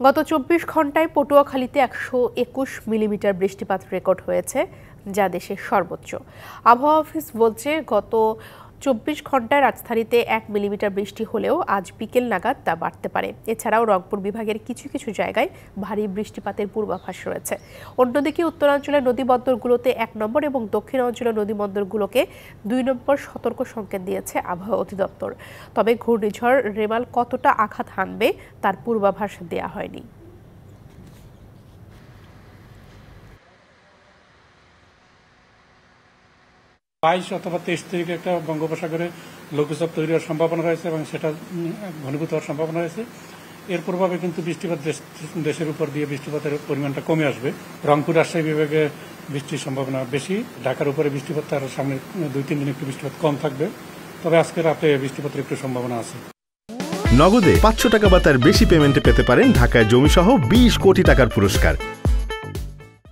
গত ২৪ ঘন্টায় পটুয়াখালীতে ১২১ মিলিমিটার বৃষ্টিপাত রেকর্ড হয়েছে, যা দেশের সর্বোচ্চ। আবহাওয়া অফিস বলছে, গত ২৪ ঘন্টায় রাজধানীতে ১ মিলিমিটার বৃষ্টি হলেও আজ বিকেল নাগাদ তা বাড়তে পারে। এছাড়াও রংপুর বিভাগের কিছু কিছু জায়গায় ভারী বৃষ্টিপাতের পূর্বাভাস রয়েছে। অন্যদিকে উত্তরাঞ্চলের নদীবন্দরগুলোতে ১ নম্বর এবং দক্ষিণাঞ্চলের নদীবন্দরগুলোকে ২ নম্বর সতর্ক সংকেত দিয়েছে আবহাওয়া অধিদপ্তর। তবে ঘূর্ণিঝড় রেমাল কতটা আঘাত হানবে তার পূর্বাভাস দেওয়া হয়নি। অথবা ২৩ তারিখে একটা বঙ্গোপসাগরে লঘুচাপ তৈরি হওয়ার সম্ভাবনা রয়েছে এবং সেটা ঘনীভূত হওয়ার সম্ভাবনা রয়েছে। এর প্রভাবে কিন্তু বৃষ্টিপাত দেশের উপর দিয়ে বৃষ্টিপাতের পরিমাণটা কমে আসবে। রংপুর রাজশাহী বিভাগে বৃষ্টির সম্ভাবনা বেশি। ঢাকার উপরে বৃষ্টিপাত তার সামনে ২-৩ দিন একটু বৃষ্টিপাত কম থাকবে, তবে আজকে রাতে বৃষ্টিপাতের একটু সম্ভাবনা আছে। নগদে ৫০০ টাকা বা তার বেশি পেমেন্টে পেতে পারেন ঢাকায় জমিসহ ২০ কোটি টাকার পুরস্কার।